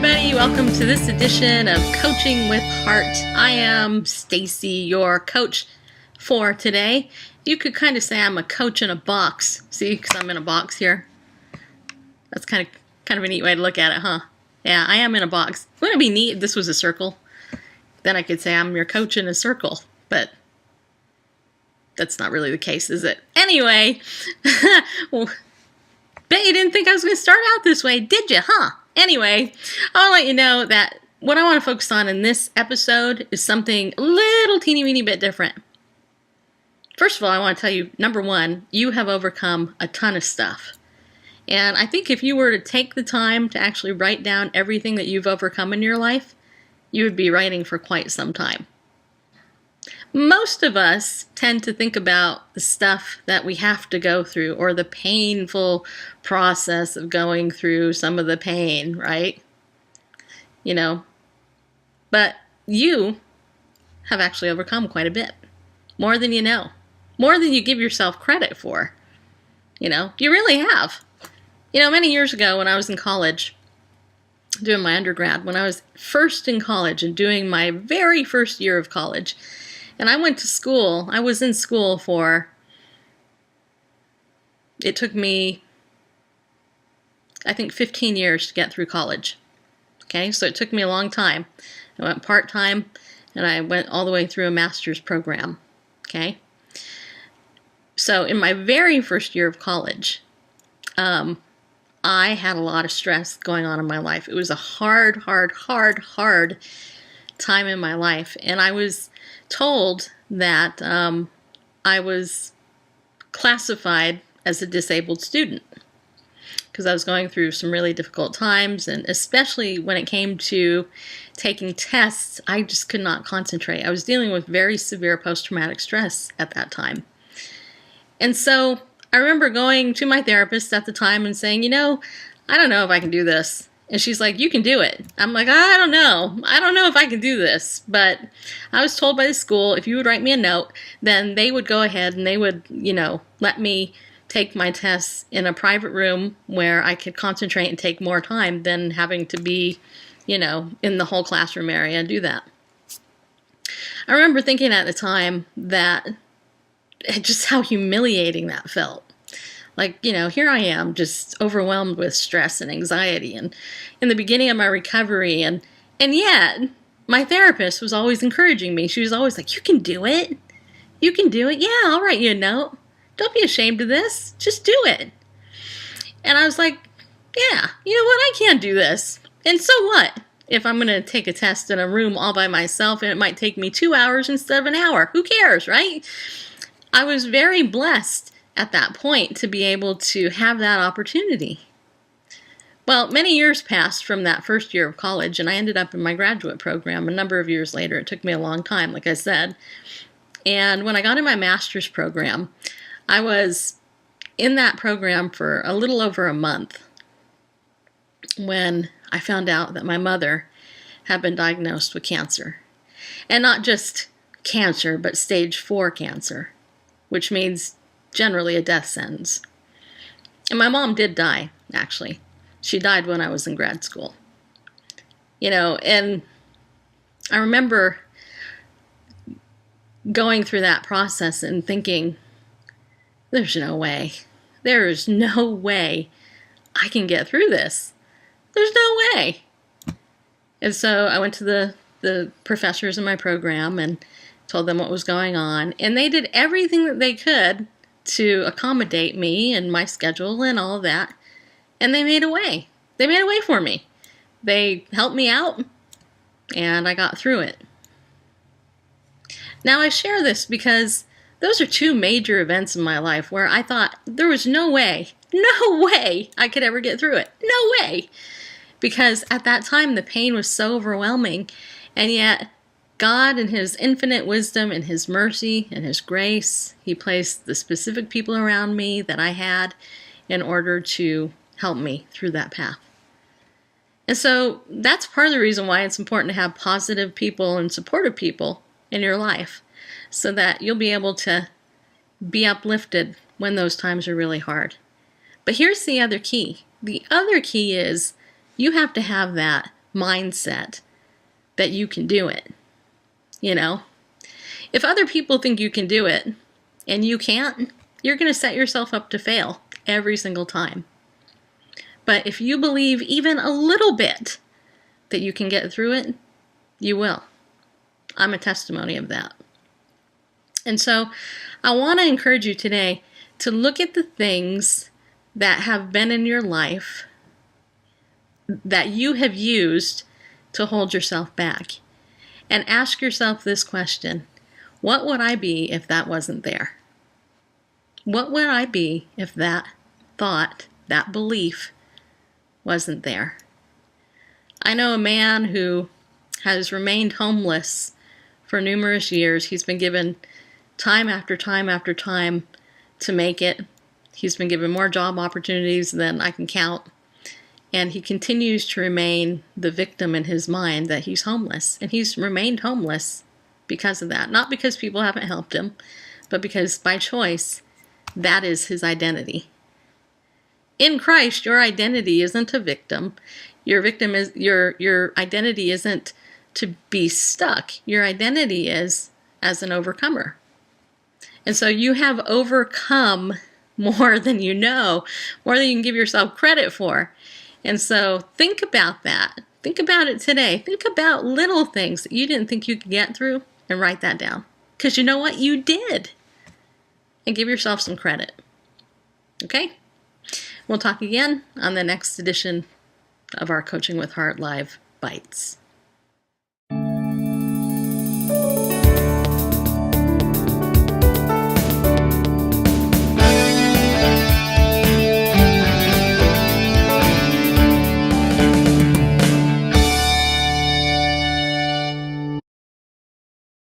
everybody. Welcome to this edition of Coaching with Heart. I am Stacy, your coach for today. You could kind of say I'm a coach in a box. See, because I'm in a box here. That's kind of a neat way to look at it, huh? Yeah, I am in a box. Wouldn't it be neat if this was a circle? Then I could say I'm your coach in a circle, but that's not really the case, is it? Anyway, well, bet you didn't think I was going to start out this way, did you, huh? Anyway, I want to let you know that what I want to focus on in this episode is something a little teeny-weeny bit different. First of all, I want to tell you, number one, you have overcome a ton of stuff. And I think if you were to take the time to actually write down everything that you've overcome in your life, you would be writing for quite some time. Most of us tend to think about the stuff that we have to go through or the painful process of going through some of the pain, right? You know, but you have actually overcome quite a bit. More than you know. More than you give yourself credit for. You know, you really have. You know, many years ago when I was in college, doing my undergrad, when I was first in college and doing my very first year of college, and I went to school. I was in school for, it took me, I think 15 years to get through college. Okay, so it took me a long time. I went part-time and I went all the way through a master's program. Okay, so in my very first year of college, I had a lot of stress going on in my life. It was a hard time in my life, and I was told that I was classified as a disabled student because I was going through some really difficult times, and especially when it came to taking tests, I just could not concentrate. I was dealing with very severe post-traumatic stress at that time. And so I remember going to my therapist at the time and saying, you know, I don't know if I can do this. And she's like, you can do it. I'm like, I don't know. I don't know if I can do this. But I was told by the school, if you would write me a note, then they would go ahead and they would, you know, let me take my tests in a private room where I could concentrate and take more time than having to be, you know, in the whole classroom area and do that. I remember thinking at the time that just how humiliating that felt. Like, you know, here I am just overwhelmed with stress and anxiety and in the beginning of my recovery, and yet my therapist was always encouraging me. She was always like, you can do it. You can do it. Yeah, I'll write you a note. Don't be ashamed of this. Just do it. And I was like, yeah, you know what? I can do this. And so what? If I'm going to take a test in a room all by myself and it might take me 2 hours instead of an hour, who cares, right? I was very blessed at that point to be able to have that opportunity. Well, many years passed from that first year of college, and I ended up in my graduate program a number of years later. It took me a long time, like I said. And when I got in my master's program, I was in that program for a little over a month when I found out that my mother had been diagnosed with cancer. And not just cancer, but stage 4 cancer, which means generally a death sentence. And my mom did die, actually. She died when I was in grad school. You know, and I remember going through that process and thinking, there's no way. There is no way I can get through this. There's no way. And so I went to the professors in my program and told them what was going on. And they did everything that they could to accommodate me and my schedule and all of that. And they made a way. They made a way for me. They helped me out, and I got through it. Now I share this because those are two major events in my life where I thought there was no way I could ever get through it. No way. Because at that time the pain was so overwhelming, and yet God, in His infinite wisdom and His mercy and His grace, He placed the specific people around me that I had in order to help me through that path. And so that's part of the reason why it's important to have positive people and supportive people in your life, so that you'll be able to be uplifted when those times are really hard. But here's the other key. The other key is you have to have that mindset that you can do it. You know, if other people think you can do it and you can't, you're going to set yourself up to fail every single time. But if you believe even a little bit that you can get through it, you will. I'm a testimony of that. And so I want to encourage you today to look at the things that have been in your life that you have used to hold yourself back. And ask yourself this question: what would I be if that wasn't there? What would I be if that thought, that belief, wasn't there? I know a man who has remained homeless for numerous years. He's been given time after time after time to make it. He's been given more job opportunities than I can count. And he continues to remain the victim in his mind that he's homeless. And he's remained homeless because of that. Not because people haven't helped him, but because by choice, that is his identity. In Christ, your identity isn't a victim. Your identity isn't to be stuck. Your identity is as an overcomer. And so you have overcome more than you know, more than you can give yourself credit for. And so think about that. Think about it today. Think about little things that you didn't think you could get through and write that down. Because you know what? You did. And give yourself some credit. Okay? We'll talk again on the next edition of our Coaching with Heart Live Bites.